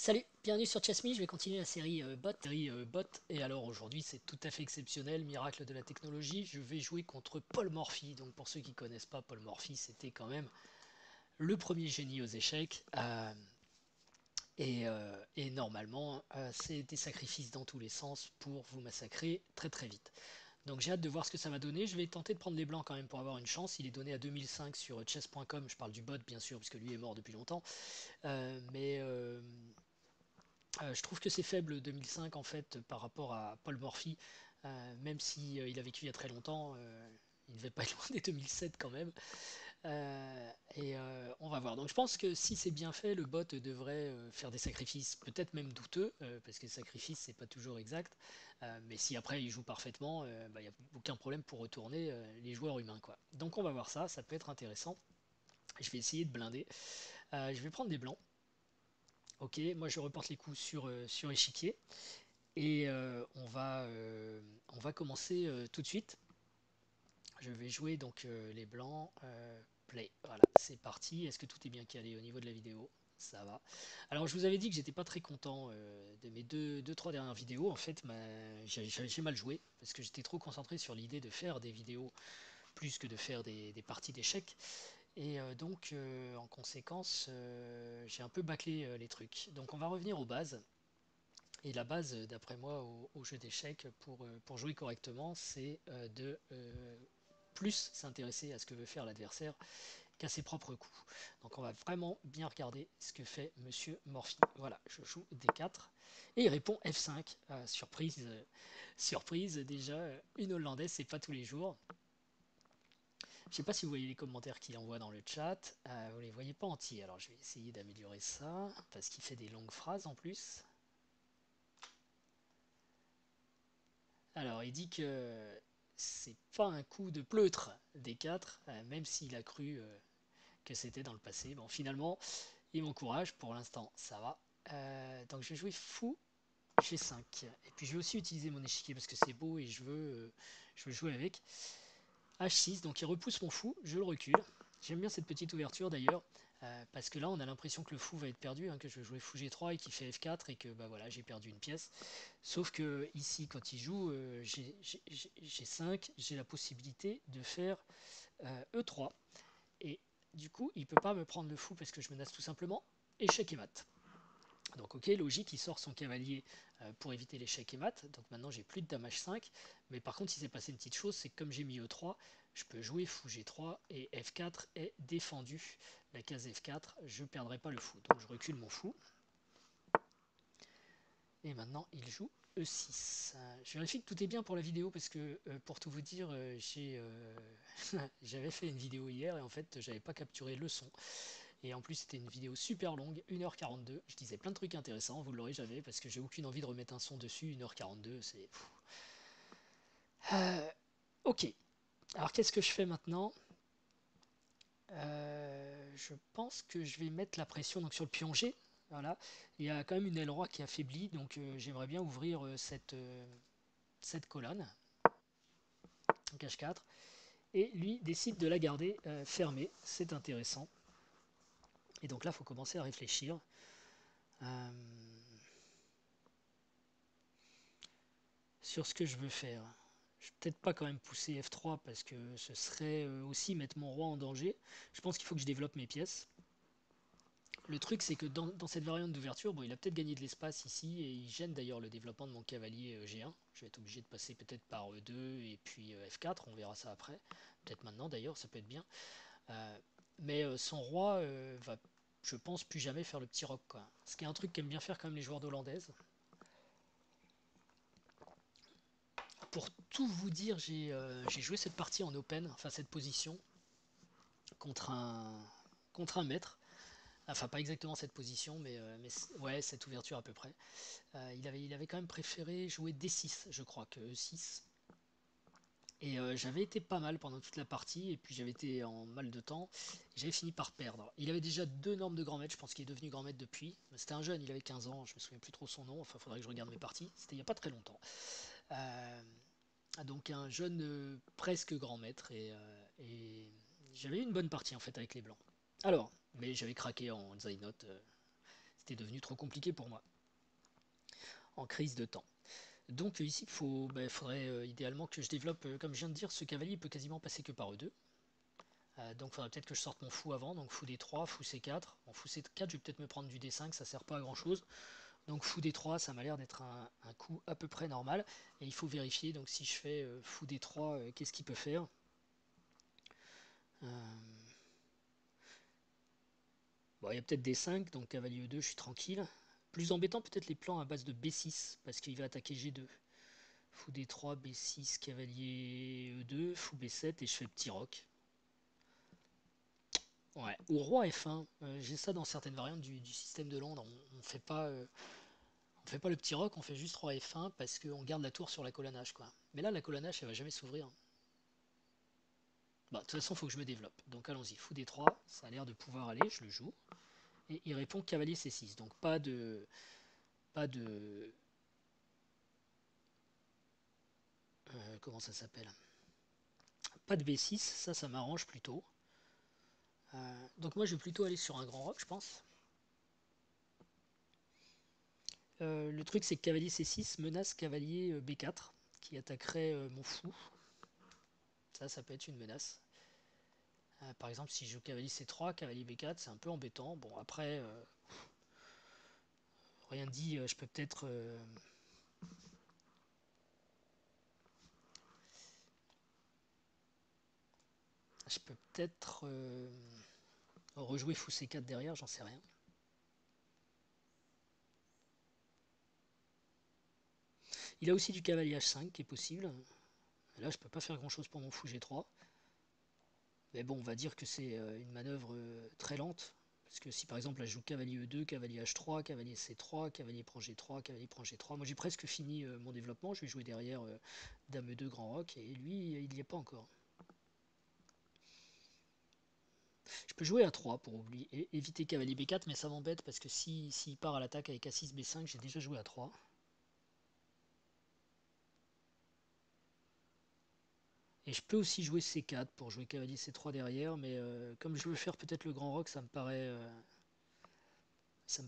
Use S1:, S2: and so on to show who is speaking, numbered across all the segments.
S1: Salut, bienvenue sur ChessMe, je vais continuer la série bot. Et alors aujourd'hui c'est tout à fait exceptionnel, miracle de la technologie, je vais jouer contre Paul Morphy. Donc pour ceux qui connaissent pas, Paul Morphy c'était quand même le premier génie aux échecs. Et normalement c'est des sacrifices dans tous les sens pour vous massacrer très très vite. Donc j'ai hâte de voir ce que ça va donner, je vais tenter de prendre les blancs quand même pour avoir une chance. Il est donné à 2005 sur chess.com, je parle du bot bien sûr puisque lui est mort depuis longtemps. Mais je trouve que c'est faible 2005 en fait par rapport à Paul Morphy, même si il a vécu il y a très longtemps, il ne devait pas être loin des 2007 quand même. On va voir. Donc je pense que si c'est bien fait, le bot devrait faire des sacrifices, peut-être même douteux, parce que les sacrifices c'est pas toujours exact. Mais si après il joue parfaitement, il n'y a aucun problème pour retourner les joueurs humains quoi. Donc on va voir ça, ça peut être intéressant. Je vais essayer de blinder. Je vais prendre des blancs. Ok, moi je reporte les coups sur échiquier. Et on va commencer tout de suite. Je vais jouer donc les blancs. Play. Voilà, c'est parti. Est-ce que tout est bien calé au niveau de la vidéo? Ça va. Alors je vous avais dit que j'étais pas très content de mes trois dernières vidéos. En fait, j'ai mal joué parce que j'étais trop concentré sur l'idée de faire des vidéos plus que de faire des parties d'échecs. Et en conséquence, j'ai un peu bâclé les trucs. Donc on va revenir aux bases. Et la base, d'après moi, au jeu d'échecs, pour jouer correctement, c'est de plus s'intéresser à ce que veut faire l'adversaire qu'à ses propres coups. Donc on va vraiment bien regarder ce que fait Monsieur Morphy. Voilà, je joue D4 et il répond F5. Surprise, surprise, déjà, une hollandaise, c'est pas tous les jours. Je sais pas si vous voyez les commentaires qu'il envoie dans le chat. Vous les voyez pas entiers, alors je vais essayer d'améliorer ça parce qu'il fait des longues phrases en plus. Alors, il dit que c'est pas un coup de pleutre des quatre, même s'il a cru que c'était dans le passé. Bon, finalement, il m'encourage. Pour l'instant, ça va. Donc, je vais jouer fou G5. Et puis, je vais aussi utiliser mon échiquier parce que c'est beau et je veux jouer avec. H6, donc il repousse mon fou, je le recule. J'aime bien cette petite ouverture d'ailleurs, parce que là on a l'impression que le fou va être perdu, hein, que je vais jouer fou G3 et qu'il fait F4 et que bah voilà j'ai perdu une pièce. Sauf que ici quand il joue G5, j'ai la possibilité de faire E3. Et du coup il peut pas me prendre le fou parce que je menace tout simplement échec et mat. Donc ok, logique, il sort son cavalier pour éviter l'échec et mat. Donc maintenant j'ai plus de dame H5. Mais par contre il s'est passé une petite chose, c'est que comme j'ai mis E3, je peux jouer fou G3 et F4 est défendu. La case F4, je ne perdrai pas le fou. Donc je recule mon fou. Et maintenant il joue E6. Je vérifie que tout est bien pour la vidéo parce que pour tout vous dire, j'avais fait une vidéo hier et en fait j'avais pas capturé le son. Et en plus, c'était une vidéo super longue, 1h42. Je disais plein de trucs intéressants, vous l'aurez jamais, parce que j'ai aucune envie de remettre un son dessus. 1h42, c'est. Ok. Alors, qu'est-ce que je fais maintenant? Je pense que je vais mettre la pression donc, sur le pion G. Voilà. Il y a quand même une aile roi qui affaiblit, donc j'aimerais bien ouvrir cette colonne, donc H4. Et lui décide de la garder fermée. C'est intéressant. Et donc là, il faut commencer à réfléchir. Euh, sur ce que je veux faire. Je vais peut-être pas quand même pousser F3 parce que ce serait aussi mettre mon roi en danger. Je pense qu'il faut que je développe mes pièces. Le truc c'est que dans cette variante d'ouverture, bon, il a peut-être gagné de l'espace ici et il gêne d'ailleurs le développement de mon cavalier G1. Je vais être obligé de passer peut-être par E2 et puis F4, on verra ça après. Peut-être maintenant d'ailleurs, ça peut être bien. Mais son roi va, je pense, plus jamais faire le petit roc, quoi. Ce qui est un truc qu'aiment bien faire quand même les joueurs d'hollandaise. Pour tout vous dire, j'ai joué cette partie en open, enfin cette position, contre contre un maître. Enfin, pas exactement cette position, mais ouais, cette ouverture à peu près. Il avait quand même préféré jouer D6, je crois, que E6. Et j'avais été pas mal pendant toute la partie, et puis j'avais été en mal de temps, et j'avais fini par perdre. Il avait déjà deux normes de grand maître, je pense qu'il est devenu grand maître depuis. C'était un jeune, il avait 15 ans, je me souviens plus trop son nom, enfin, il faudrait que je regarde mes parties. C'était il n'y a pas très longtemps. Euh, donc un jeune presque grand maître et j'avais eu une bonne partie en fait avec les blancs. Alors, mais j'avais craqué en Zainot, C'était devenu trop compliqué pour moi, en crise de temps. Donc ici, il faudrait idéalement que je développe, comme je viens de dire, ce cavalier peut quasiment passer que par E2. Donc il faudrait peut-être que je sorte mon fou avant, donc fou D3, fou C4. Bon, fou C4, je vais peut-être me prendre du D5, ça sert pas à grand chose. Donc fou D3, ça m'a l'air d'être un coup à peu près normal. Et il faut vérifier, donc si je fais fou D3, qu'est-ce qu'il peut faire? Bon, il y a peut-être D5, donc cavalier E2, je suis tranquille. Plus embêtant peut-être les plans à base de B6, parce qu'il va attaquer G2. Fou D3, B6, cavalier E2, fou B7 et je fais petit roc. Ouais. Ou roi F1, j'ai ça dans certaines variantes du système de Londres. On fait pas le petit roc, on fait juste roi F1 parce qu'on garde la tour sur la colonne H, quoi. Mais là, la colonne H, elle va jamais s'ouvrir. Bah, de toute façon, il faut que je me développe. Donc allons-y, fou D3, ça a l'air de pouvoir aller, je le joue. Et il répond cavalier C6, donc pas de... Pas de... comment ça s'appelle? Pas de B6, ça m'arrange plutôt. Donc moi, je vais plutôt aller sur un grand roc, je pense. Le truc, c'est que cavalier C6 menace cavalier B4, qui attaquerait mon fou. Ça peut être une menace. Par exemple, si je joue cavalier C3, cavalier B4, c'est un peu embêtant. Bon, après, rien dit, je peux peut-être... rejouer fou C4 derrière, j'en sais rien. Il a aussi du cavalier H5 qui est possible. Là, je peux pas faire grand-chose pour mon fou G3. Mais bon, on va dire que c'est une manœuvre très lente. Parce que si par exemple là je joue cavalier E2, cavalier H3, cavalier C3, cavalier prend G3, cavalier prend G3, moi j'ai presque fini mon développement, je vais jouer derrière Dame E2, Grand Roc, et lui il n'y est pas encore. Je peux jouer A3 pour éviter cavalier B4, mais ça m'embête parce que s'il part à l'attaque avec A6, B5, j'ai déjà joué A3. Et je peux aussi jouer C4 pour jouer cavalier C3 derrière, mais comme je veux faire peut-être le Grand Roc, ça me paraît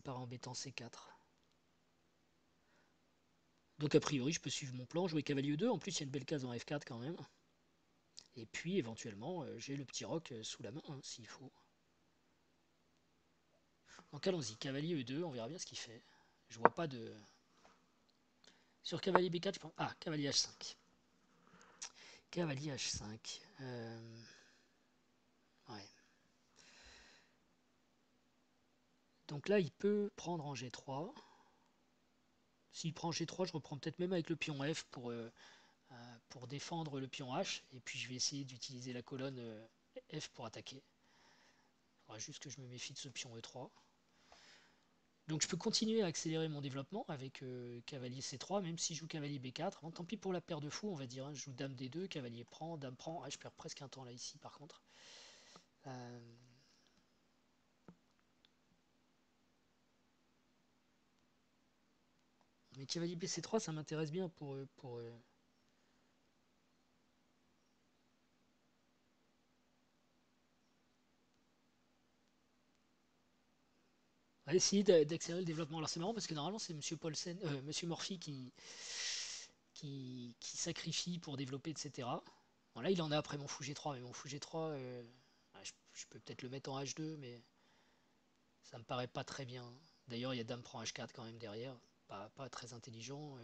S1: embêtant C4. Donc a priori, je peux suivre mon plan, jouer cavalier E2. En plus, il y a une belle case en F4 quand même. Et puis, éventuellement, j'ai le petit roc sous la main, hein, s'il faut. Donc allons-y, cavalier E2, on verra bien ce qu'il fait. Je vois pas de... Sur cavalier B4, je pense... Ah, cavalier H5. Cavalier H5. Ouais. Donc là, il peut prendre en G3. S'il prend G3, je reprends peut-être même avec le pion F pour défendre le pion H. Et puis je vais essayer d'utiliser la colonne F pour attaquer. Il faudra juste que je me méfie de ce pion E3. Donc je peux continuer à accélérer mon développement avec cavalier C3, même si je joue cavalier B4. Bon, tant pis pour la paire de fous, on va dire. Hein. Je joue dame D2, cavalier prend, dame prend. Ah, je perds presque un temps là ici par contre. Euh, Mais cavalier BC3, ça m'intéresse bien pour. Essayer d'accélérer le développement. Alors c'est marrant parce que normalement c'est Monsieur Paulsen, Monsieur Morphy qui sacrifie pour développer, etc. Bon, là il en a après mon fou G3, mais mon fou G3, je peux peut-être le mettre en H2, mais ça me paraît pas très bien. D'ailleurs il y a dame prend H4 quand même derrière, pas très intelligent.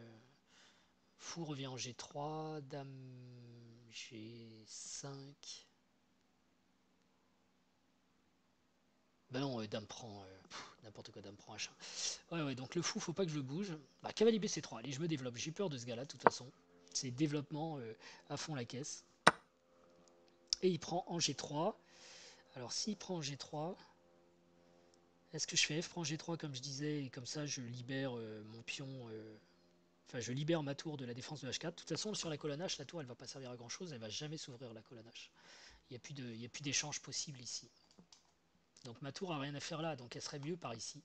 S1: Fou revient en G3, dame G5. Bah non, dame prend, n'importe quoi, dame prend H1. Ouais, donc le fou, faut pas que je le bouge. Bah, cavalier B C3, allez, je me développe. J'ai peur de ce gars-là, de toute façon. C'est développement à fond la caisse. Et il prend en G3. Alors, s'il prend en G3, est-ce que je fais F prend G3 comme je disais, et comme ça je libère mon pion. Enfin, je libère ma tour de la défense de H4. De toute façon, sur la colonne H, la tour, elle va pas servir à grand chose. Elle va jamais s'ouvrir, la colonne H. Il n'y a plus d'échange possible ici. Donc ma tour a rien à faire là, donc elle serait mieux par ici.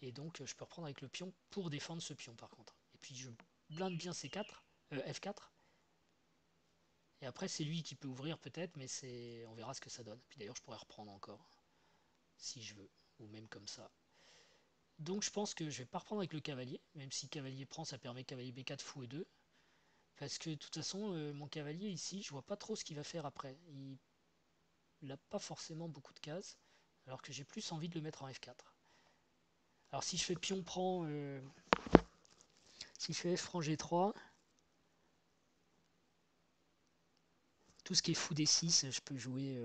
S1: Et donc je peux reprendre avec le pion pour défendre ce pion par contre. Et puis je blinde bien C4, F4. Et après c'est lui qui peut ouvrir peut-être, mais on verra ce que ça donne. Puis d'ailleurs je pourrais reprendre encore, si je veux, ou même comme ça. Donc je pense que je vais pas reprendre avec le cavalier, même si cavalier prend, ça permet cavalier B4, fou E2. Parce que de toute façon, mon cavalier ici, je vois pas trop ce qu'il va faire après. Il n'a pas forcément beaucoup de cases, alors que j'ai plus envie de le mettre en F4. Alors si je fais pion prend, si je fais F prend G3, tout ce qui est fou D6, je peux jouer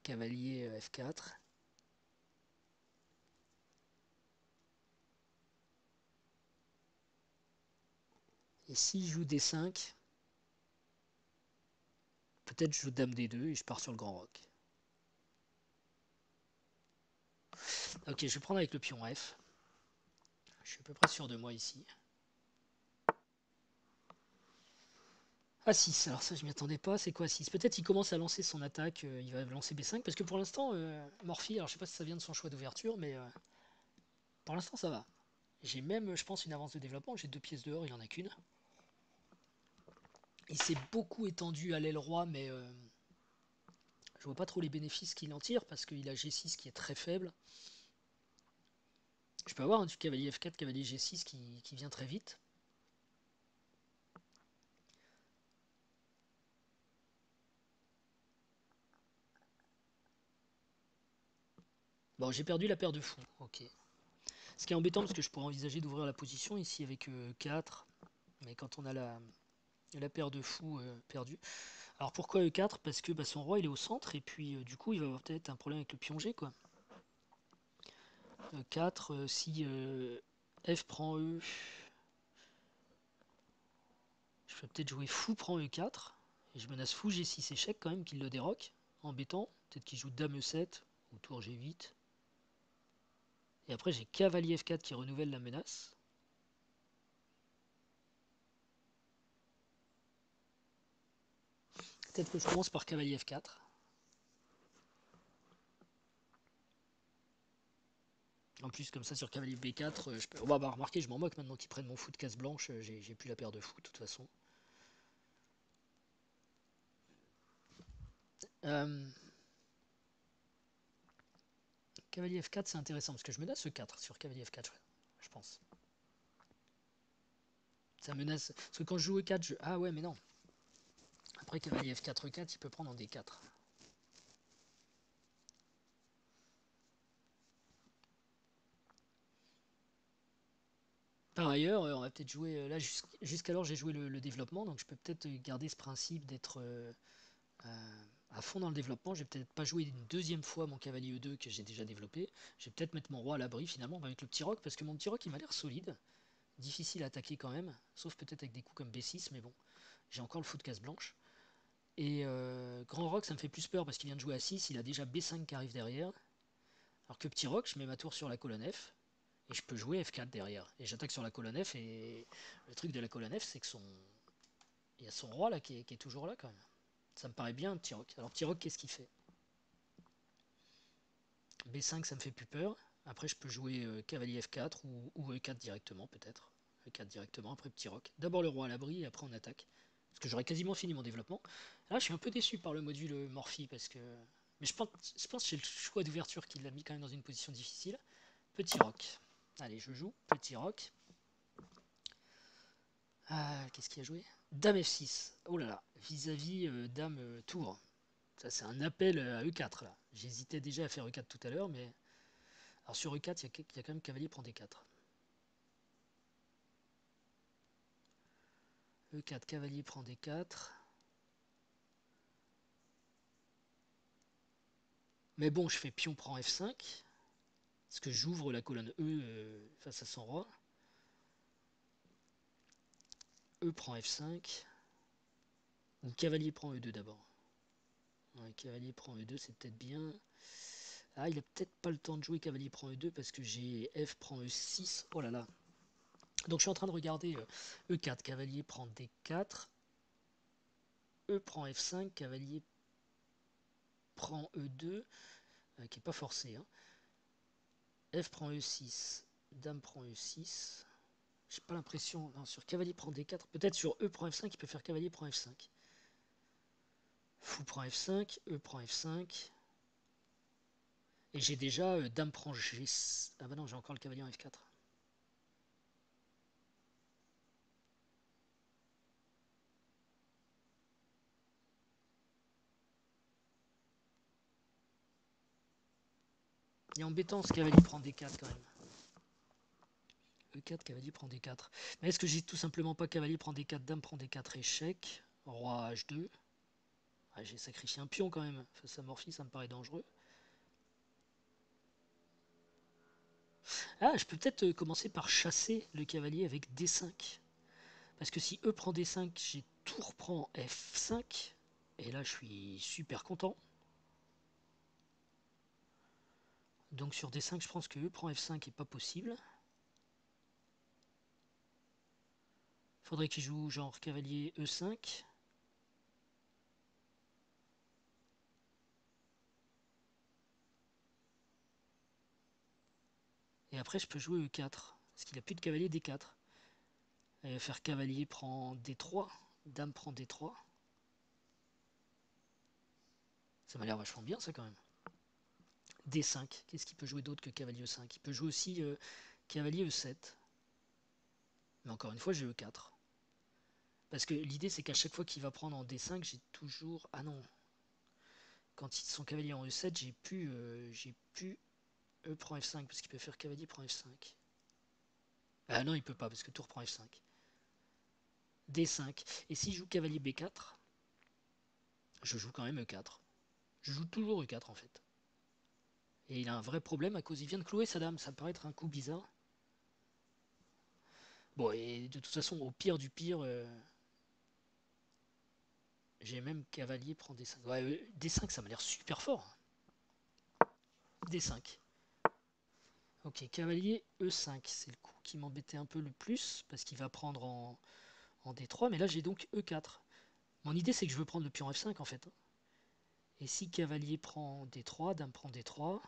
S1: cavalier F4. Et si je joue D5, peut-être je joue Dame D2 et je pars sur le grand roc. Ok, je vais prendre avec le pion F. Je suis à peu près sûr de moi ici. A6, alors ça je m'y attendais pas, c'est quoi A6? Peut-être il commence à lancer son attaque, il va lancer B5, parce que pour l'instant, Morphy, alors je sais pas si ça vient de son choix d'ouverture, mais pour l'instant ça va. J'ai même, je pense, une avance de développement, j'ai 2 pièces dehors, il en a qu'une. Il s'est beaucoup étendu à l'aile roi, mais je vois pas trop les bénéfices qu'il en tire, parce qu'il a G6 qui est très faible. Je peux avoir du cavalier F4, cavalier G6 qui vient très vite. Bon, j'ai perdu la paire de fous, ok. Ce qui est embêtant, parce que je pourrais envisager d'ouvrir la position ici avec 4, mais quand on a la paire de fous perdue. Alors pourquoi E4? Parce que son roi il est au centre, et puis du coup il va avoir peut-être un problème avec le pion G, quoi. E4, si F prend E, je vais peut-être jouer fou prend E4, et je menace fou G6 échec quand même, qu'il le déroque, embêtant. Peut-être qu'il joue Dame E7, ou tour G8. Et après j'ai cavalier F4 qui renouvelle la menace. Peut-être que je commence par cavalier F4. En plus, comme ça, sur cavalier B4, je peux... bah, remarquez, je m'en moque maintenant qu'ils prennent mon fou de case blanche, j'ai plus la paire de fous de toute façon. Cavalier F4, c'est intéressant, parce que je menace E4 sur cavalier F4, je pense. Ça menace... Parce que quand je joue E4, je... Ah ouais, mais non. Après cavalier F4, E4, il peut prendre en D4. Par ailleurs, on va peut-être jouer... Là, jusqu'alors, j'ai joué le développement, donc je peux peut-être garder ce principe d'être à fond dans le développement. Je vais peut-être pas jouer une deuxième fois mon cavalier E2 que j'ai déjà développé. Je vais peut-être mettre mon roi à l'abri finalement avec le petit roc, parce que mon petit roc il m'a l'air solide. Difficile à attaquer quand même, sauf peut-être avec des coups comme B6, mais bon, j'ai encore le fou de case blanche. Et grand roc ça me fait plus peur parce qu'il vient de jouer à 6, il a déjà B5 qui arrive derrière. Alors que petit roc, je mets ma tour sur la colonne F, et je peux jouer F4 derrière. Et j'attaque sur la colonne F, et le truc de la colonne F, c'est que il y a son roi là qui est toujours là quand même. Ça me paraît bien, petit roc. Alors petit roc, qu'est-ce qu'il fait? B5, ça me fait plus peur. Après, je peux jouer cavalier F4 ou E4 directement, peut-être. E4 directement, après petit roc. D'abord le roi à l'abri, et après on attaque. Parce que j'aurais quasiment fini mon développement. Là, je suis un peu déçu par le module Morphy, parce que... Mais je pense que c'est le choix d'ouverture qui l'a mis quand même dans une position difficile. Petit roc. Allez, je joue. Petit roc. Qu'est-ce qu'il a joué? Dame F6. Oh là là. Vis-à-vis Dame Tour. Ça, c'est un appel à E4, là. J'hésitais déjà à faire E4 tout à l'heure, mais... Alors sur E4, il y a quand même cavalier prend D4. E4, cavalier prend D4. Mais bon, je fais pion prend F5. Parce que j'ouvre la colonne E face à son roi. E prend F5. Ou cavalier prend E2 d'abord. Ouais, cavalier prend E2, c'est peut-être bien. Ah, il a peut-être pas le temps de jouer cavalier prend E2 parce que j'ai F prend E6. Oh là là. Donc je suis en train de regarder E4, cavalier prend D4. E prend F5, cavalier prend E2, qui n'est pas forcé. Hein. F prend E6, dame prend E6. J'ai pas l'impression. Non, sur cavalier prend D4. Peut-être sur E prend F5, il peut faire cavalier prend F5. Fou prend F5, E prend F5. Et j'ai déjà dame prend G... Ah bah non, j'ai encore le cavalier en F4. Il est embêtant ce cavalier prend D4 quand même. E4, cavalier prend D4. Mais est-ce que j'ai tout simplement pas cavalier prend D4, dame prend D4, échec, roi H2. Ah, j'ai sacrifié un pion quand même. Face à Morphy, ça me paraît dangereux. Ah, je peux peut-être commencer par chasser le cavalier avec D5. Parce que si E prend D5, j'ai tour prend F5. Et là, je suis super content. Donc sur D5, je pense que E prend F5 est pas possible. Faudrait qu'il joue genre cavalier E5. Et après, je peux jouer E4. Parce qu'il n'a plus de cavalier D4. Et faire cavalier prend D3. Dame prend D3. Ça m'a l'air vachement bien ça quand même. D5. Qu'est-ce qu'il peut jouer d'autre que cavalier E5? Il peut jouer aussi cavalier E7. Mais encore une fois, j'ai E4. Parce que l'idée, c'est qu'à chaque fois qu'il va prendre en D5, j'ai toujours... Ah non. Quand son cavalier en E7, j'ai pu E prend F5, parce qu'il peut faire cavalier prend F5. Ah non, il peut pas, parce que tour prend F5. D5. Et s'il joue cavalier B4, je joue quand même E4. Je joue toujours E4 en fait. Et il a un vrai problème à cause il vient de clouer sa dame. Ça peut être un coup bizarre. Bon, et de toute façon, au pire du pire, j'ai même cavalier prend D5. Ouais, D5, ça m'a l'air super fort. D5. Ok, cavalier E5, c'est le coup qui m'embêtait un peu le plus, parce qu'il va prendre en D3, mais là j'ai donc E4. Mon idée c'est que je veux prendre le pion F5 en fait. Et si cavalier prend D3, dame prend D3,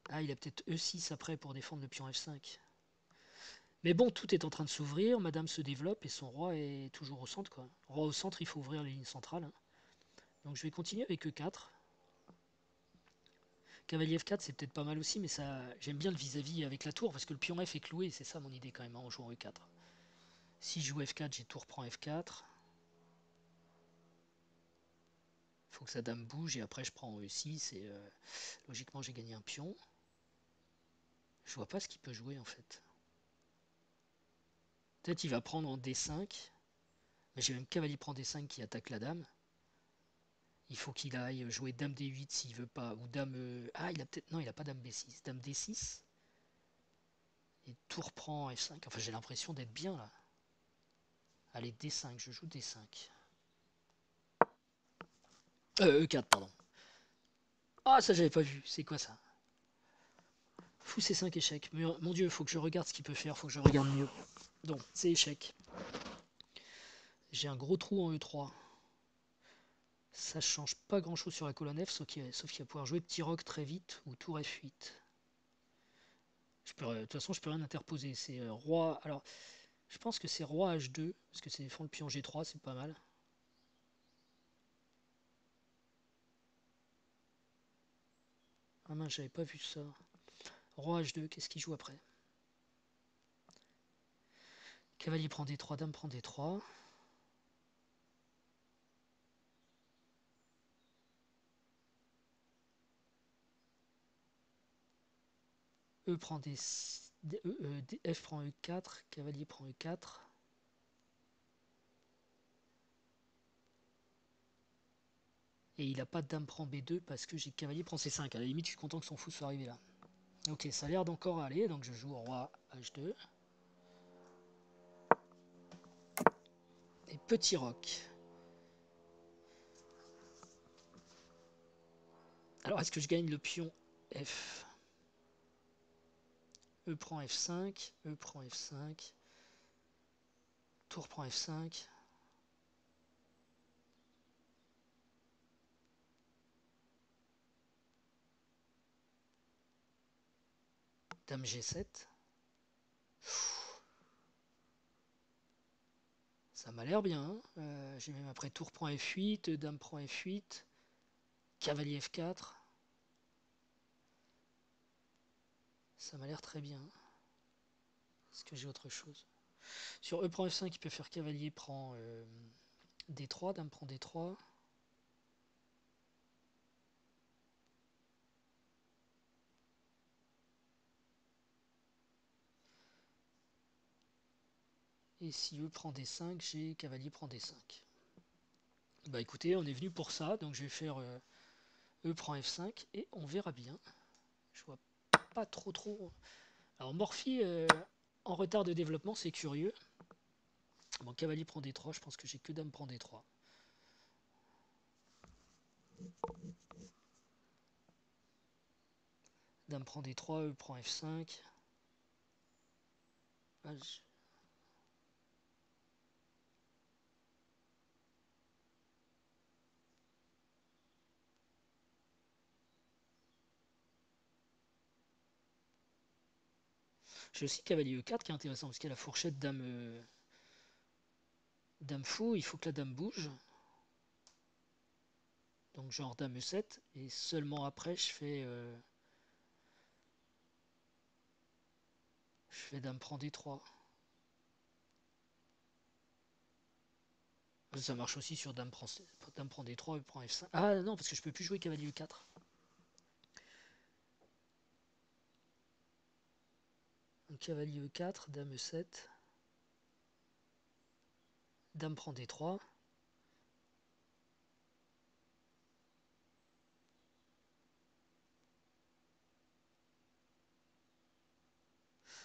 S1: ah il a peut-être E6 après pour défendre le pion F5. Mais bon, tout est en train de s'ouvrir, madame se développe et son roi est toujours au centre quoi. Roi au centre, il faut ouvrir les lignes centrales, hein. Donc je vais continuer avec E4. Cavalier F4 c'est peut-être pas mal aussi, mais ça j'aime bien le vis-à-vis avec la tour, parce que le pion F est cloué, c'est ça mon idée quand même en jouant E4. Si je joue F4, j'ai tour prend F4. Il faut que sa dame bouge et après je prends E6 et logiquement j'ai gagné un pion. Je vois pas ce qu'il peut jouer en fait. Peut-être il va prendre en D5. Mais j'ai même cavalier prend D5 qui attaque la dame. Il faut qu'il aille jouer dame D8 s'il veut pas. Ou dame... Ah il a peut-être... Non il a pas dame B6. Dame D6. Et tour prend F5. Enfin j'ai l'impression d'être bien là. Allez D5, je joue D5. E4 pardon. Ah ça j'avais pas vu. C'est quoi ça? Fou C5 échec. Mais, mon dieu, faut que je regarde ce qu'il peut faire. Faut que je regarde mieux. Donc c'est échec. J'ai un gros trou en E3. Ça change pas grand chose sur la colonne F, sauf qu'il va pouvoir jouer petit roc très vite ou tour F8. De toute façon, je peux rien interposer. C'est roi. Alors, je pense que c'est roi H2, parce que c'est défendre le pion G3, c'est pas mal. Ah mince, j'avais pas vu ça. Roi H2, qu'est-ce qu'il joue après? Cavalier prend D3, dame prend D3. E prend D... F prend E4, cavalier prend E4. Et il a pas de dame prend B2 parce que j'ai cavalier prend C5. À la limite, je suis content que son fou soit arrivé là. Ok, ça a l'air d'encore aller, donc je joue roi H2. Et petit roc. Alors, est-ce que je gagne le pion F? E prend F5, E prend F5, tour prend F5. Dame G7. Ça m'a l'air bien, hein. J'ai même après tour prend F8, dame prend F8, cavalier F4. Ça m'a l'air très bien. Est-ce que j'ai autre chose? Sur E prend F5, il peut faire cavalier prend D3, dame prend D3. Et si E prend D5, j'ai cavalier prend D5. Bah écoutez, on est venu pour ça, donc je vais faire E prend F5 et on verra bien. Je vois pas trop. Alors Morphy en retard de développement, c'est curieux. Bon, cavalier prend D3, je pense que j'ai que dame prend D3. Dame prend D3, E prend F5. Ah, j'ai aussi cavalier E4 qui est intéressant parce qu'il y a la fourchette dame, dame fou, il faut que la dame bouge. Donc genre dame E7 et seulement après je fais dame prend D3. Ça marche aussi sur dame prend D3 et prend F5. Ah non, parce que je peux plus jouer cavalier E4. Donc cavalier E4, dame E7, dame prend D3.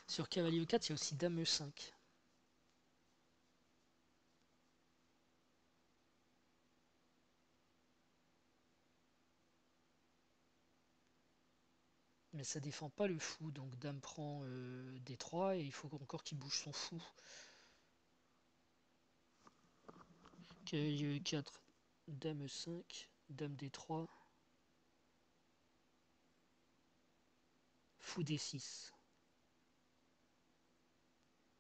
S1: Sur cavalier E4, il y a aussi dame E5. Mais ça défend pas le fou, donc dame prend D3 et il faut encore qu'il bouge son fou. Cavalier E4, dame E5, dame D3, fou D6.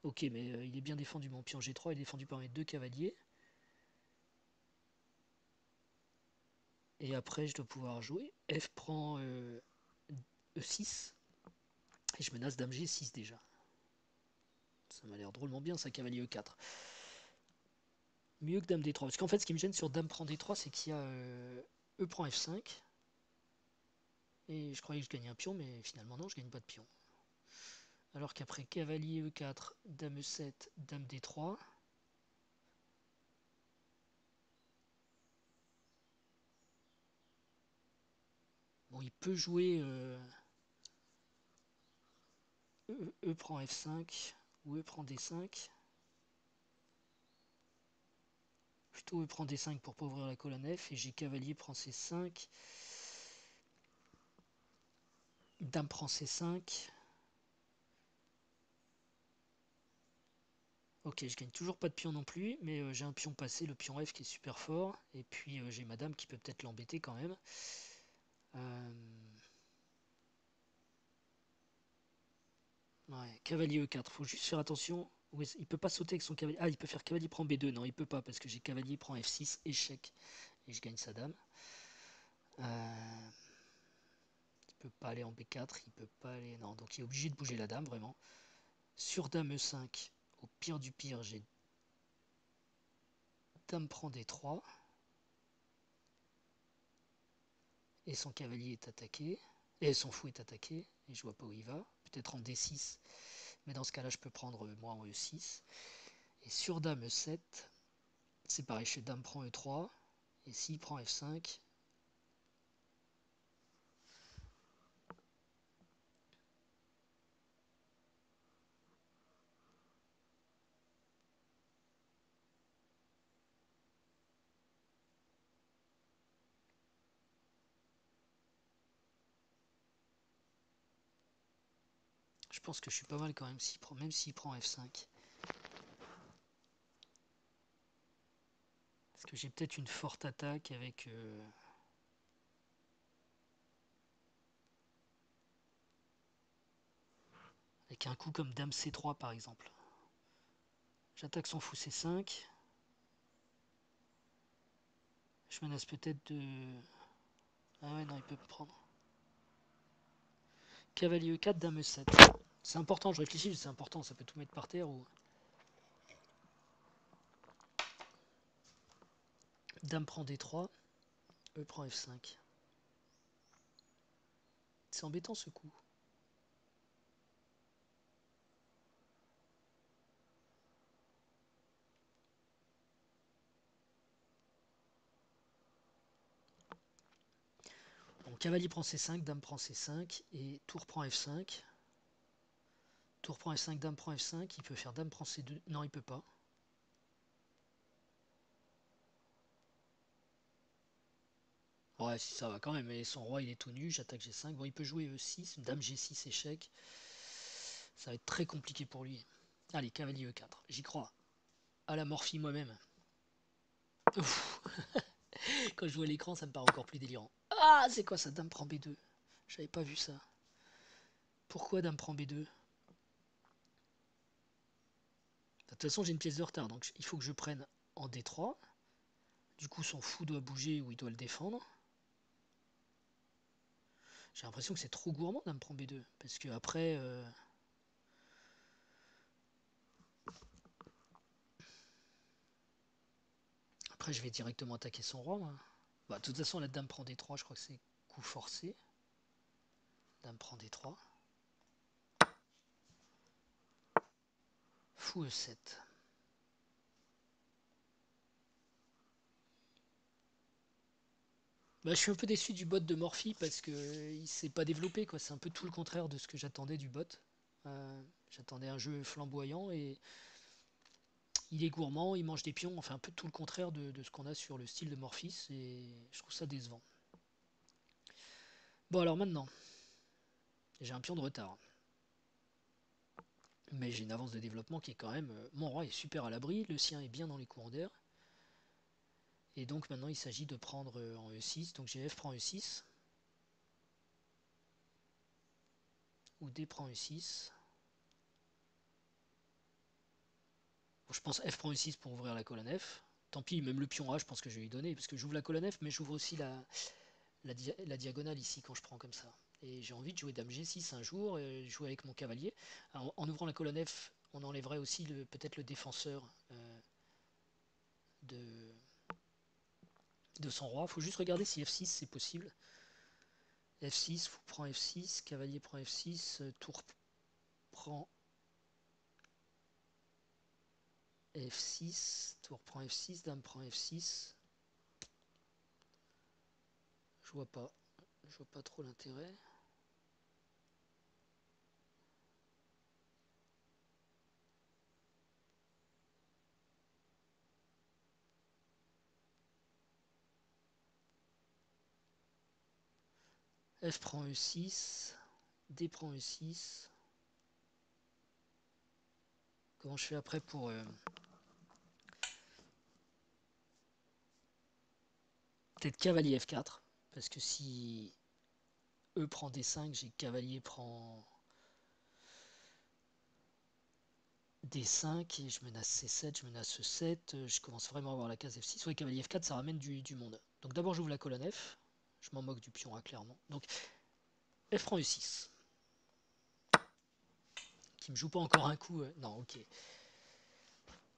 S1: Ok, mais il est bien défendu, mon pion G3 est défendu par mes deux cavaliers. Et après, je dois pouvoir jouer. F prend E6. Et je menace dame G6 déjà. Ça m'a l'air drôlement bien, ça, cavalier E4. Mieux que dame D3. Parce qu'en fait, ce qui me gêne sur dame prend D3, c'est qu'il y a E prend F5. Et je croyais que je gagnais un pion, mais finalement non, je gagne pas de pion. Alors qu'après cavalier E4, dame E7, dame D3. Bon, il peut jouer E prend F5 ou E prend D5. Plutôt E prend D5 pour pas ouvrir la colonne F. Et j'ai cavalier prend C5. Dame prend C5. Ok, je gagne toujours pas de pion non plus, mais j'ai un pion passé, le pion F qui est super fort. Et puis j'ai ma dame qui peut peut-être l'embêter quand même. Ouais, cavalier E4, faut juste faire attention. Ouais, il peut pas sauter avec son cavalier. Ah, il peut faire cavalier prend B2. Non, il peut pas parce que j'ai cavalier prend F6, échec. Et je gagne sa dame. Il peut pas aller en B4, il peut pas aller. Non, donc il est obligé de bouger la dame, vraiment. Sur dame E5, au pire du pire, j'ai dame prend D3. Et son cavalier est attaqué. Et son fou est attaqué. Et je vois pas où il va. Peut-être en D6. Mais dans ce cas-là, je peux prendre moi en E6. Et sur dame E7, c'est pareil, je fais dame prend E3. Et s'il prend F5, je pense que je suis pas mal quand même, même s'il prend F5. Parce que j'ai peut-être une forte attaque avec un coup comme dame C3 par exemple. J'attaque son fou C5. Je menace peut-être de... Ah ouais, non, il peut me prendre. Cavalier E4, dame E7. C'est important, je réfléchis, c'est important, ça peut tout mettre par terre ou... Dame prend D3, E prend F5. C'est embêtant ce coup. Bon, cavalier prend C5, dame prend C5 et tour prend F5. Tour prend F5, dame prend F5. Il peut faire dame prend C2. Non, il peut pas. Ouais, si ça va quand même. Mais son roi, il est tout nu. J'attaque G5. Bon, il peut jouer E6. Dame G6, échec. Ça va être très compliqué pour lui. Allez, cavalier E4. J'y crois. À la morphie moi-même. Quand je vois l'écran, ça me paraît encore plus délirant. Ah, c'est quoi ça? Dame prend B2. J'avais pas vu ça. Pourquoi dame prend B2? De toute façon, j'ai une pièce de retard. Donc, il faut que je prenne en D3. Du coup, son fou doit bouger ou il doit le défendre. J'ai l'impression que c'est trop gourmand dame prend B2. Parce que après... Après, je vais directement attaquer son roi. Moi. Bah, de toute façon, la dame prend D3. Je crois que c'est coup forcé. Dame prend D3. Fou E7. Bah, je suis un peu déçu du bot de Morphy parce que il s'est pas développé. C'est un peu tout le contraire de ce que j'attendais du bot. J'attendais un jeu flamboyant et il est gourmand, il mange des pions. Enfin, un peu tout le contraire de ce qu'on a sur le style de Morphis et je trouve ça décevant. Bon, alors maintenant, j'ai un pion de retard. Mais j'ai une avance de développement qui est quand même... Mon roi est super à l'abri, le sien est bien dans les courants d'air. Et donc maintenant il s'agit de prendre en E6. Donc j'ai F prend E6. Ou D prend E6. Bon, je pense F prend E6 pour ouvrir la colonne F. Tant pis, même le pion A, je pense que je vais lui donner. Parce que j'ouvre la colonne F, mais j'ouvre aussi la diagonale ici quand je prends comme ça. Et j'ai envie de jouer dame G6 un jour, et jouer avec mon cavalier. Alors, en ouvrant la colonne F, on enlèverait aussi peut-être le défenseur de, de son roi. Il faut juste regarder si F6 c'est possible. F6, fou prend F6, cavalier prend F6, tour prend F6, tour prend F6, dame prend F6. Je vois pas. Je vois pas trop l'intérêt. F prend E6, D prend E6. Comment je fais après pour... Peut-être cavalier F4. Parce que si E prend D5, j'ai cavalier prend D5 et je menace C7, je menace E7. Je commence vraiment à avoir la case F6. Oui, cavalier F4, ça ramène du monde. Donc d'abord j'ouvre la colonne F. Je m'en moque du pion A clairement. Donc F prend E6. Qui me joue pas encore un coup. Non, ok.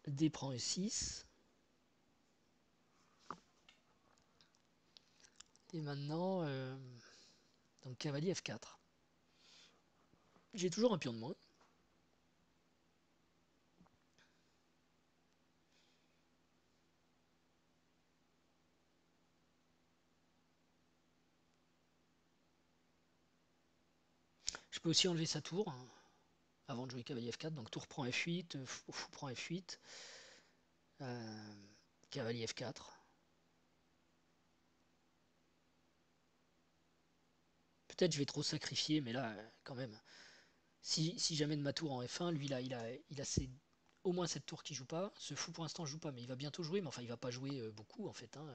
S1: D prend E6. Et maintenant, donc cavalier F4. J'ai toujours un pion de moins. Je peux aussi enlever sa tour hein, avant de jouer cavalier F4. Donc tour prend F8, fou prend F8, cavalier F4. Peut-être je vais trop sacrifier, mais là, quand même. Si j'amène ma tour en F1, lui là, il a au moins cette tour qui joue pas. Ce fou pour l'instant joue pas, mais il va bientôt jouer. Mais enfin, il va pas jouer beaucoup en fait. Hein,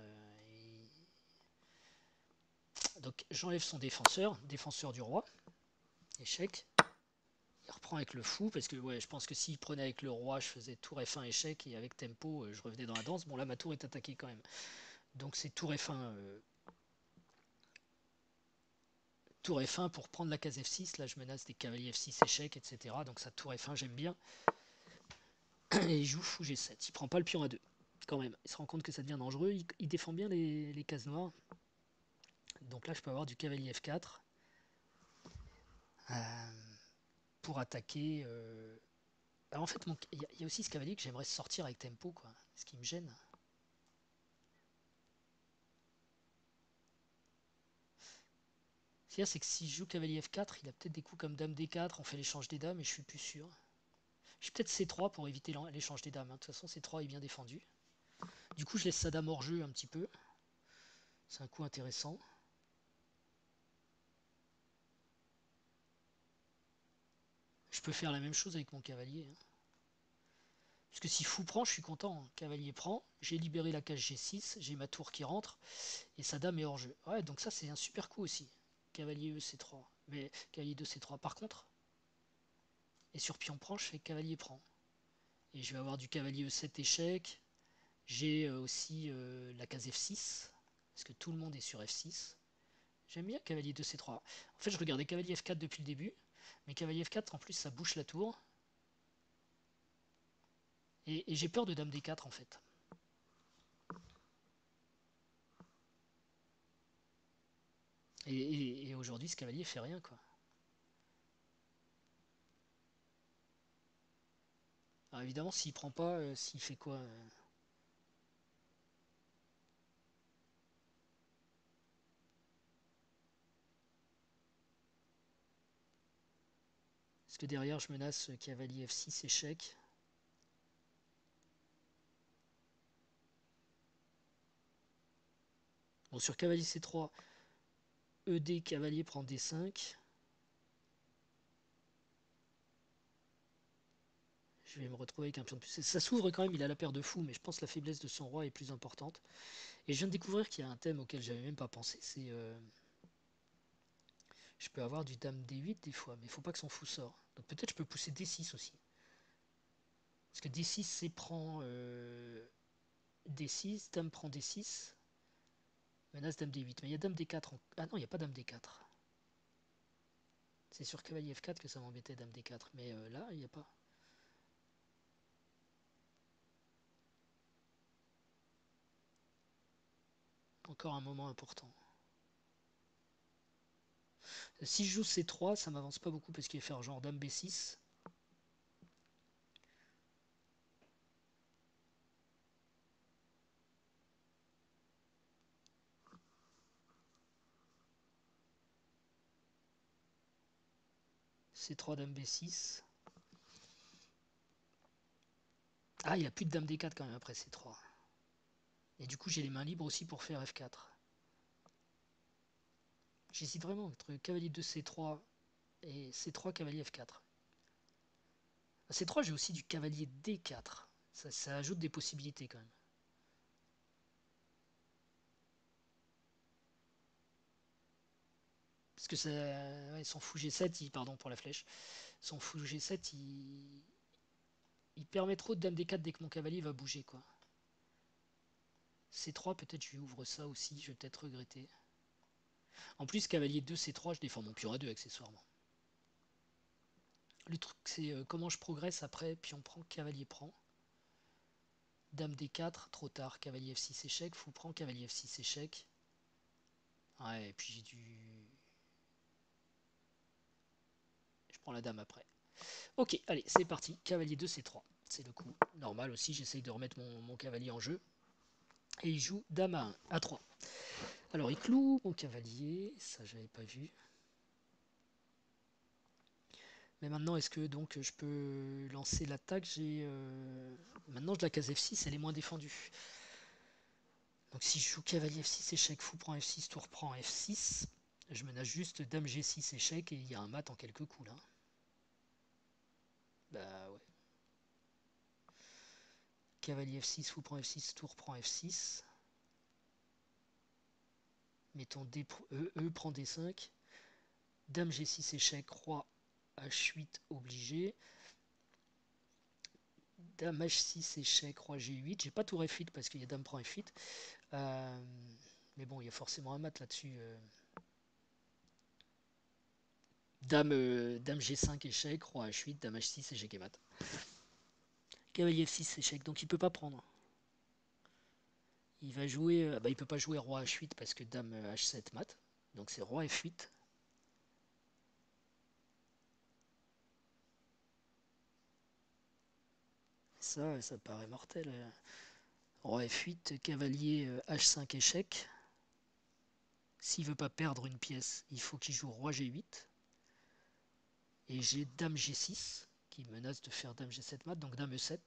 S1: Donc j'enlève son défenseur, défenseur du roi. Échec. Il reprend avec le fou, parce que ouais, je pense que s'il prenait avec le roi, je faisais tour F1 échec, et avec tempo, je revenais dans la danse. Bon là, ma tour est attaquée quand même. Donc c'est tour F1 pour prendre la case F6. Là je menace des cavaliers F6 échecs, etc. Donc ça tour F1 j'aime bien. Et il joue fou G7. Il prend pas le pion A2 quand même. Il se rend compte que ça devient dangereux. Il défend bien les cases noires. Donc là je peux avoir du cavalier F4 euh, pour attaquer. Alors en fait il y a aussi ce cavalier que j'aimerais sortir avec tempo, quoi. Ce qui me gêne. C'est que si je joue cavalier F4, il a peut-être des coups comme dame D4, on fait l'échange des dames et je suis plus sûr. Je suis peut-être C3 pour éviter l'échange des dames. De toute façon, C3 est bien défendu. Du coup, je laisse sa dame hors jeu un petit peu. C'est un coup intéressant. Je peux faire la même chose avec mon cavalier. Parce que si fou prend, je suis content. Cavalier prend, j'ai libéré la case G6, j'ai ma tour qui rentre, et sa dame est hors jeu. Ouais, donc ça c'est un super coup aussi. Cavalier EC3. Mais cavalier 2 C3. Par contre, et sur pion prend, je fais cavalier prend. Et je vais avoir du cavalier E7 échec. J'ai aussi la case F6, parce que tout le monde est sur F6. J'aime bien cavalier 2 C3. En fait, je regardais cavalier F4 depuis le début, mais cavalier F4, en plus, ça bouche la tour. Et j'ai peur de dame D4, en fait. Et aujourd'hui, ce cavalier fait rien, quoi. Alors évidemment, s'il prend pas, s'il fait quoi Parce que derrière, je menace cavalier F6 échec. Bon, sur cavalier C3, ED, cavalier prend D5. Je vais me retrouver avec un pion de plus. Ça s'ouvre quand même, il a la paire de fous, mais je pense que la faiblesse de son roi est plus importante. Et je viens de découvrir qu'il y a un thème auquel j'avais même pas pensé, c'est je peux avoir du dame D8 des fois, mais il faut pas que son fou sorte. Donc peut-être je peux pousser D6 aussi. Parce que D6 c'est prend D6, dame prend D6, menace dame D8. Mais il y a dame D4. Ah non, il n'y a pas dame D4. C'est sur cavalier F4 que ça m'embêtait dame D4. Mais là, il n'y a pas. Encore un moment important. Si je joue C3, ça m'avance pas beaucoup parce qu'il va faire genre dame B6. C3, dame B6. Ah, il a plus de dame D4 quand même après C3. Et du coup, j'ai les mains libres aussi pour faire F4. J'hésite vraiment entre cavalier 2 C3 et C3 cavalier F4. À C3, j'ai aussi du cavalier D4. Ça ajoute des possibilités quand même. Parce que ça, ouais, son fou G7, pardon pour la flèche, son fou G7, il permet trop de dame D4 dès que mon cavalier va bouger, quoi. C3, peut-être je lui ouvre ça aussi, je vais peut-être regretter. En plus, cavalier 2 C3, je défends mon pion A2 accessoirement. Le truc, c'est comment je progresse après, pion prend, cavalier prend. Dame D4, trop tard, cavalier F6 échec, fou prend, cavalier F6 échec. Ouais, et puis j'ai dû... Je prends la dame après. Ok, allez, c'est parti. Cavalier 2 C3. C'est le coup normal aussi. J'essaye de remettre mon cavalier en jeu. Et il joue dame à 1, A3. Alors, il cloue mon cavalier. Ça, j'avais pas vu. Mais maintenant, est-ce que donc je peux lancer l'attaque? Maintenant, la case F6, elle est moins défendue. Donc, si je joue cavalier F6 échec, fou prend F6, tour prend F6, je menace juste dame G6 échec et il y a un mat en quelques coups là. Bah ouais. Cavalier F6, fou prend F6, tour prend F6. Mettons E prend D5. Dame G6 échec, roi H8 obligé. Dame H6 échec, roi G8. J'ai pas tour F8 parce qu'il y a dame prend F8. Euh, mais bon, il y a forcément un mat là-dessus. Dame G5 échec, roi H8, dame H6 échec et mat. Cavalier F6 échec, donc il peut pas prendre. Il va jouer, bah il peut pas jouer roi H8 parce que dame H7 mat. Donc c'est roi F8. Ça paraît mortel. Roi F8, cavalier H5 échec. S'il veut pas perdre une pièce, il faut qu'il joue roi G8. Et j'ai dame G6 qui menace de faire dame G7 mat, donc dame E7.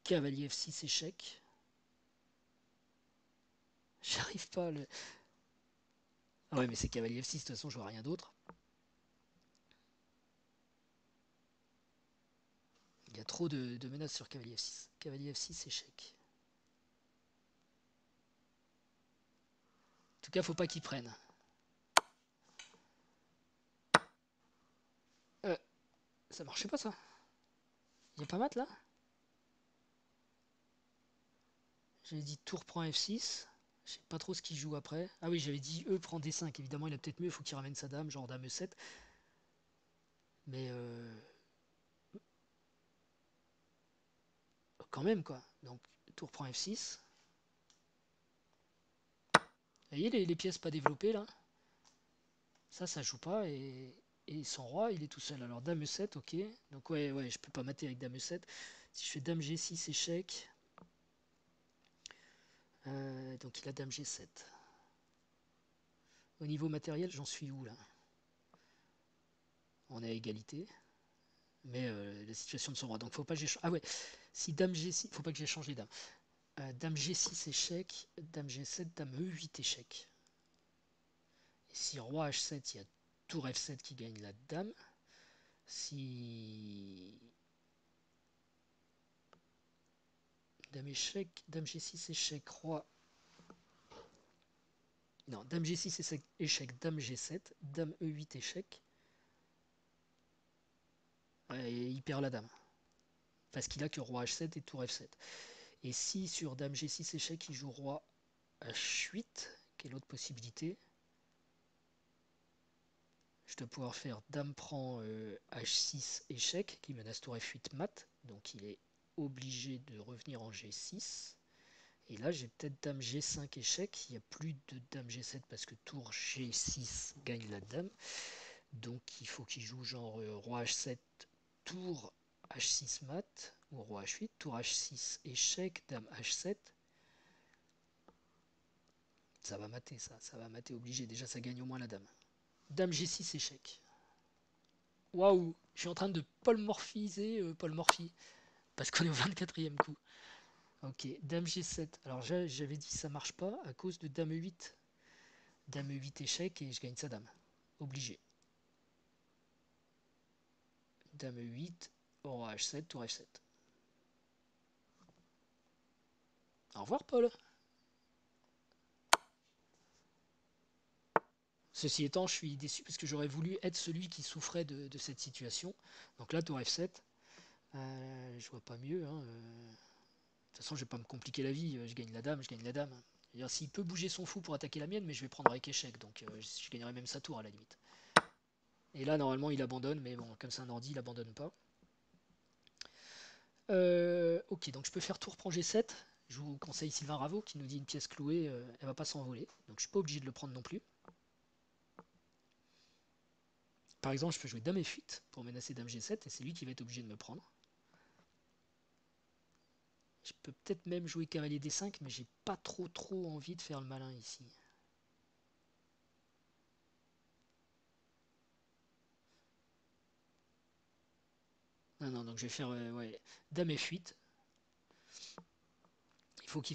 S1: Cavalier F6 échec. J'arrive pas à le... Ah ouais, mais c'est cavalier F6, de toute façon, je vois rien d'autre. Il y a trop de menaces sur cavalier F6. Cavalier F6 échec. En tout cas, faut pas qu'il prenne. Ça marchait pas ça. Il y a pas mat là. J'avais dit tour prend F6. Je sais pas trop ce qu'il joue après. Ah oui, j'avais dit E prend D5. Évidemment, il a peut-être mieux, il faut qu'il ramène sa dame, genre dame E7. Mais quand même quoi. Donc tour prend F6. Vous voyez les pièces pas développées là. Ça joue pas et son roi il est tout seul. Alors dame E7, ok. Donc ouais, je peux pas mater avec dame E7. Si je fais dame G6 échec. Donc il a dame G7. Au niveau matériel, j'en suis où là? On est à égalité. Mais la situation de son roi. Donc faut pas que j'ai... Ah ouais, si dame G6, faut pas que j'ai changé dame. Dame G6 échec, dame G7, dame E8 échec. Et si roi H7, il y a tour F7 qui gagne la dame. Si dame échec, dame G6 échec, roi... Non, dame G6 échec, dame G7, dame E8 échec. Ouais, et il perd la dame. Parce qu'il a que roi H7 et tour F7. Et si sur dame G6 échec, il joue roi H8, quelle autre possibilité? Je dois pouvoir faire dame prend H6 échec, qui menace tour F8 mat. Donc il est obligé de revenir en G6. Et là, j'ai peut-être dame G5 échec. Il n'y a plus de dame G7 parce que tour G6 gagne la dame. Donc il faut qu'il joue genre roi H7, tour H6 mat, ou roi H8, tour H6 échec, dame H7. Ça va mater ça va mater obligé. Déjà, ça gagne au moins la dame. Dame G6 échec. Waouh, je suis en train de polymorphiser Paul Morphy. Parce qu'on est au 24e coup. Ok, dame G7. Alors j'avais dit ça marche pas à cause de dame E8. Dame E8 échec et je gagne sa dame. Obligé. Dame E8, roi H7, tour F7. Au revoir Paul. Ceci étant, je suis déçu parce que j'aurais voulu être celui qui souffrait de cette situation. Donc là, tour F7. Je vois pas mieux. Hein. De toute façon, je vais pas me compliquer la vie. Je gagne la dame, je gagne la dame. S'il peut bouger son fou pour attaquer la mienne, mais je vais prendre avec échec. Donc je gagnerai même sa tour à la limite. Et là, normalement, il abandonne, mais bon, comme c'est un ordi, il abandonne pas. Ok, donc je peux faire tour prend G7. Je vous conseille Sylvain Raveau qui nous dit une pièce clouée, elle va pas s'envoler. Donc je suis pas obligé de le prendre non plus. Par exemple, je peux jouer dame F8 pour menacer dame G7 et c'est lui qui va être obligé de me prendre. Je peux peut-être même jouer cavalier D5, mais j'ai pas trop envie de faire le malin ici. Non, donc je vais faire ouais, dame F8.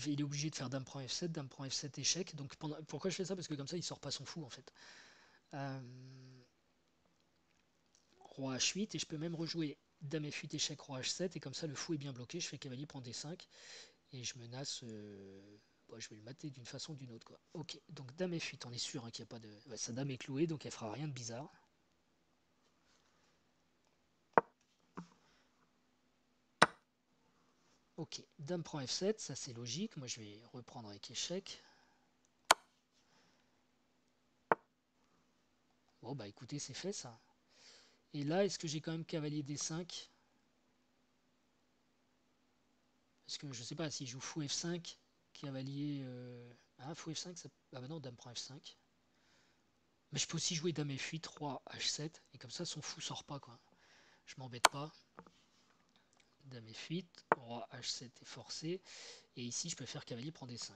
S1: Il est obligé de faire dame prend F7, dame prend F7 échec. Donc pourquoi je fais ça? Parce que comme ça, il sort pas son fou en fait. Euh, roi H8 et je peux même rejouer dame F8 échec, roi H7 et comme ça le fou est bien bloqué. Je fais cavalier prend D5 et je menace. Bon, je vais le mater d'une façon ou d'une autre quoi. Ok, donc dame F8, on est sûr hein, qu'il n'y a pas de. Ouais, sa dame est clouée donc elle fera rien de bizarre. Ok, dame prend F7, ça c'est logique. Moi je vais reprendre avec échec. Bon bah écoutez, c'est fait ça. Et là, est-ce que j'ai quand même cavalier D5? Parce que je sais pas, si je joue fou F5, cavalier... Ah, fou F5, ça... Ah bah non, dame prend F5. Mais je peux aussi jouer dame F8, roi H7, et comme ça son fou sort pas quoi. Je m'embête pas. Dame F8, roi H7 est forcé, et ici je peux faire cavalier prend D5.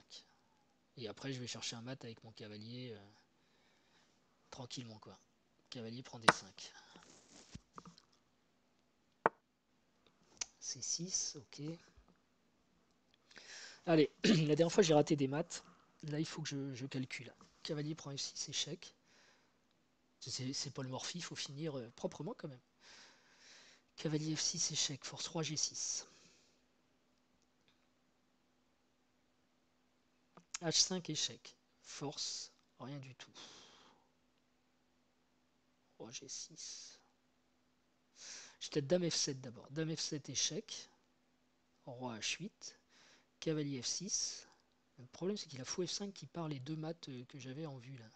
S1: Et après je vais chercher un mat avec mon cavalier tranquillement quoi. Cavalier prend D5. C6, ok. Allez, la dernière fois j'ai raté des maths. Là il faut que je calcule. Cavalier prend F6, échec. C'est pas le morphy, il faut finir proprement quand même. Cavalier F6, échec, force roi G6. H5, échec. Force, rien du tout. Roi G6. J'ai peut-être dame F7 d'abord. Dame F7, échec. Roi H8. Cavalier F6. Le problème c'est qu'il a fou F5 qui part les deux maths que j'avais en vue là.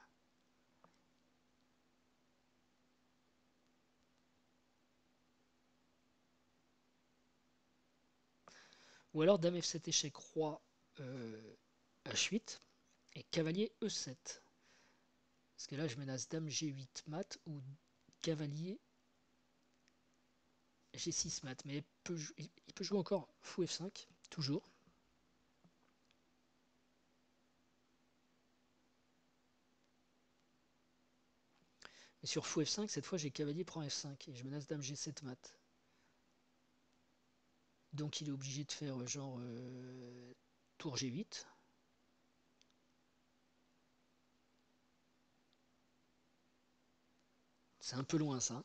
S1: Ou alors dame F7, échec, roi H8 et cavalier E7. Parce que là je menace dame G8 mat ou cavalier G6 mat. Mais il peut jouer encore fou F5, toujours. Mais sur fou F5, cette fois j'ai cavalier prend F5 et je menace dame G7 mat. Donc il est obligé de faire genre tour G8. C'est un peu loin ça.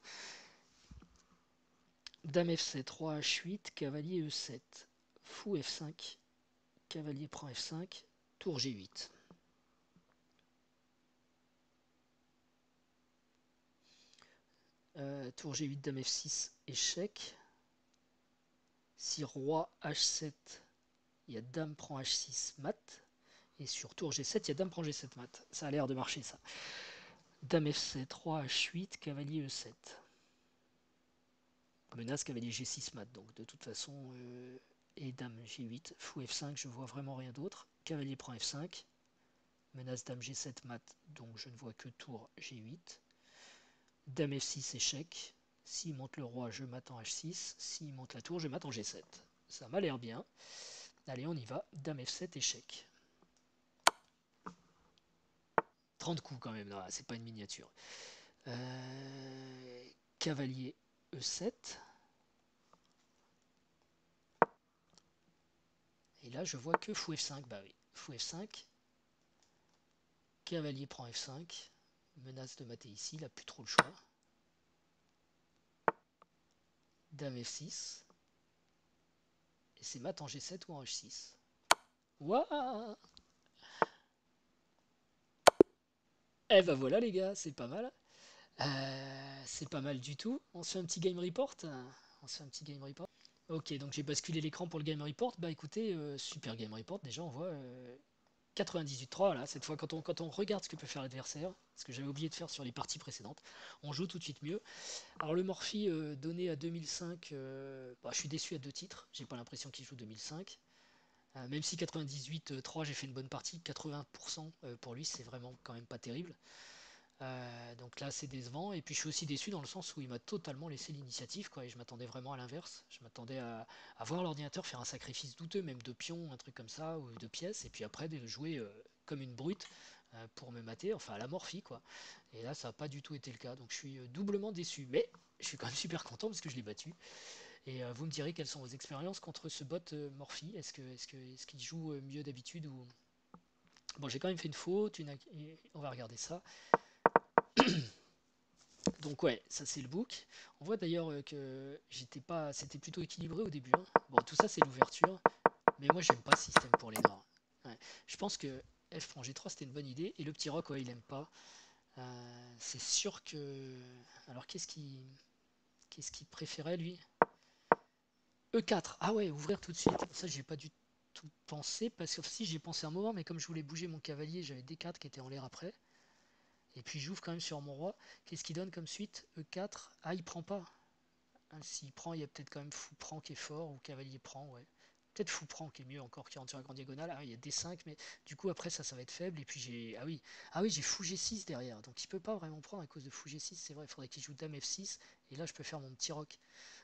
S1: Dame F7, roi H8, cavalier E7. Fou F5, cavalier prend F5, tour G8. Tour G8, dame F6, échec. Si roi H7, il y a dame prend H6 mat. Et sur tour G7, il y a dame prend G7 mat. Ça a l'air de marcher ça. Dame F7, roi H8, cavalier E7. Menace cavalier G6 mat. Donc de toute façon, et dame G8, fou F5, je vois vraiment rien d'autre. Cavalier prend F5. Menace dame G7 mat, donc je ne vois que tour G8. Dame F6, échec. S'il monte le roi, je mate en H6. S'il monte la tour, je mate en G7. Ça m'a l'air bien. Allez, on y va. Dame F7, échec. 30 coups quand même, c'est pas une miniature. Cavalier E7. Et là, je vois que fou F5. Bah oui, fou F5. Cavalier prend F5. Menace de mater ici, il n'a plus trop le choix. Dame F6. Et c'est mat en G7 ou en H6. Waouh! Eh ben voilà les gars, c'est pas mal. C'est pas mal du tout. On se fait un petit game report. On se fait un petit game report. Ok, donc j'ai basculé l'écran pour le game report. Bah écoutez, super game report. Déjà, on voit 98-3 là. Cette fois, quand on regarde ce que peut faire l'adversaire, ce que j'avais oublié de faire sur les parties précédentes, on joue tout de suite mieux. Alors le Morphy donné à 2005, bah, je suis déçu à deux titres. J'ai pas l'impression qu'il joue 2005. Même si 98-3, j'ai fait une bonne partie, 80% pour lui, c'est vraiment quand même pas terrible. Donc là, c'est décevant. Et puis, je suis aussi déçu dans le sens où il m'a totalement laissé l'initiative, quoi. Et je m'attendais vraiment à l'inverse. Je m'attendais à voir l'ordinateur faire un sacrifice douteux, même de pions, un truc comme ça, ou de pièces. Et puis après, de jouer comme une brute pour me mater, enfin à la Morphy, quoi. Et là, ça n'a pas du tout été le cas. Donc, je suis doublement déçu. Mais je suis quand même super content parce que je l'ai battu. Et vous me direz quelles sont vos expériences contre ce bot Morphy. Est-ce qu'il joue mieux d'habitude ou... Bon, j'ai quand même fait une faute. On va regarder ça. Donc ouais, ça c'est le book. On voit d'ailleurs que c'était plutôt équilibré au début, hein. Bon, tout ça c'est l'ouverture, mais moi j'aime pas ce système pour les noirs. Ouais. Je pense que F prend G3 c'était une bonne idée, et le petit roc, ouais, il aime pas. C'est sûr que... Alors qu'est-ce qu'il préférait lui? E4, ah ouais, ouvrir tout de suite. Ça, j'ai pas du tout pensé, parce que si j'ai pensé un moment, mais comme je voulais bouger mon cavalier, j'avais D4 qui était en l'air après. Et puis j'ouvre quand même sur mon roi. Qu'est-ce qu'il donne comme suite? E4. Ah, il prend pas. Ah, s'il prend, il y a peut-être quand même fou prend qui est fort, ou cavalier prend, ouais. Peut-être fou prend qui est mieux encore, qui rentre sur la grande diagonale. Ah, il y a D5, mais du coup après ça va être faible. Et puis j'ai. Ah oui. Ah oui, j'ai fou G6 derrière. Donc il peut pas vraiment prendre à cause de fou G6, c'est vrai. Il faudrait qu'il joue Dame F6. Et là je peux faire mon petit roc.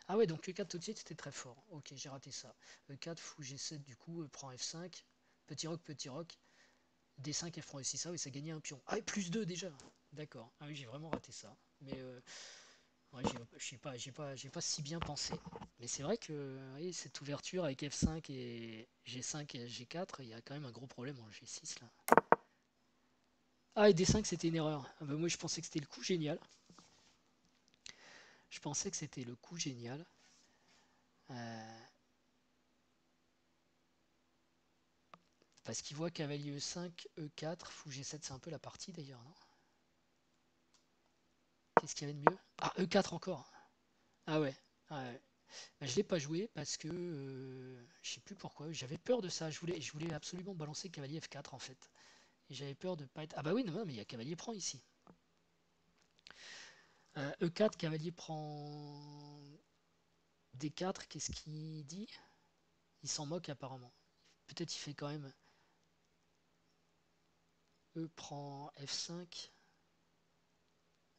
S1: Ah ouais, donc E4 tout de suite c'était très fort. Ok, j'ai raté ça. E4, fou G7 du coup, prend F5. Petit roc, petit roc. D5, F prend E6. Ah oui, ça gagnait un pion. Ah, et plus 2 déjà. D'accord. Ah oui, j'ai vraiment raté ça. Mais ouais, j'ai pas si bien pensé. Mais c'est vrai que oui, cette ouverture avec F5 et G5 et G4, il y a quand même un gros problème en G6 là. Ah, et D5 c'était une erreur. Ah bah, moi je pensais que c'était le coup génial. Je pensais que c'était le coup génial. Euh, parce qu'il voit cavalier E5, E4, fou G7, c'est un peu la partie d'ailleurs, non? Qu'est-ce qu'il y avait de mieux? Ah, E4 encore. Ah ouais. Ah ouais. Bah, je l'ai pas joué parce que je sais plus pourquoi. J'avais peur de ça. Je voulais absolument balancer cavalier F4 en fait. Et j'avais peur de pas être. Ah bah oui, non, non, mais il y a cavalier prend ici. E4, cavalier prend D4. Qu'est-ce qu'il dit? Il s'en moque apparemment. Peut-être il fait quand même E prend F5.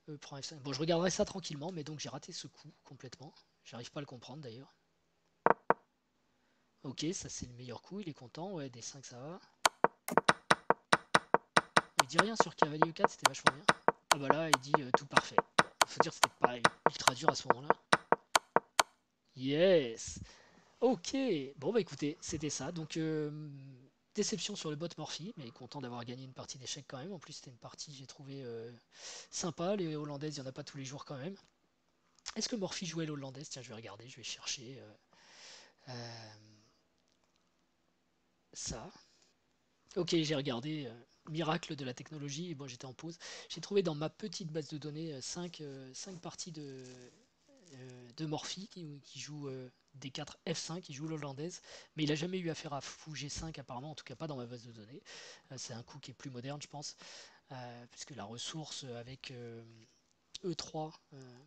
S1: E prend F5. Bon, je regarderai ça tranquillement, mais donc j'ai raté ce coup complètement. J'arrive pas à le comprendre d'ailleurs. Ok, ça c'est le meilleur coup, il est content. Ouais, D5 ça va. Il dit rien sur cavalier E4, c'était vachement bien. Ah bah là, il dit tout parfait. Bon, faut dire que c'était pas ultra dur à ce moment-là. Yes. Ok. Bon bah écoutez, c'était ça. Donc déception sur le bot Morphy, mais content d'avoir gagné une partie d'échecs quand même. En plus c'était une partie j'ai trouvé sympa. Les hollandaises, il n'y en a pas tous les jours quand même. Est-ce que Morphy jouait l'hollandaise? Tiens, je vais regarder, je vais chercher euh, ça. Ok, j'ai regardé. Miracle de la technologie, et bon j'étais en pause. J'ai trouvé dans ma petite base de données 5 parties de Morphy qui joue D4 F5, qui joue l'hollandaise, mais il a jamais eu affaire à fou G5 apparemment, en tout cas pas dans ma base de données. C'est un coup qui est plus moderne je pense, puisque la ressource avec E3,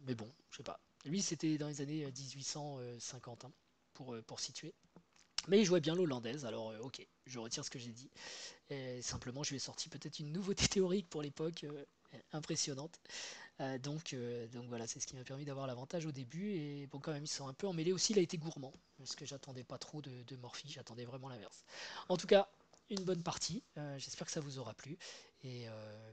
S1: mais bon, je sais pas. Lui c'était dans les années 1850 hein, pour situer. Mais il jouait bien l'hollandaise, alors ok, je retire ce que j'ai dit. Et simplement, je lui ai sorti peut-être une nouveauté théorique pour l'époque impressionnante. Donc voilà, c'est ce qui m'a permis d'avoir l'avantage au début. Et bon, quand même, ils sont un peu emmêlés aussi. Il a été gourmand, parce que j'attendais pas trop de Morphy, j'attendais vraiment l'inverse. En tout cas, une bonne partie. J'espère que ça vous aura plu. Et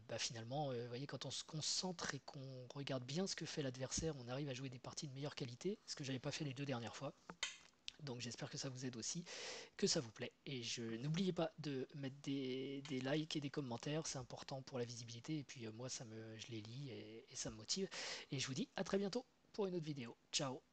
S1: bah, finalement, vous voyez, quand on se concentre et qu'on regarde bien ce que fait l'adversaire, on arrive à jouer des parties de meilleure qualité, ce que j'avais pas fait les deux dernières fois. Donc j'espère que ça vous aide aussi, que ça vous plaît. Et n'oubliez pas de mettre des likes et des commentaires, c'est important pour la visibilité. Et puis moi, je les lis et ça me motive. Et je vous dis à très bientôt pour une autre vidéo. Ciao!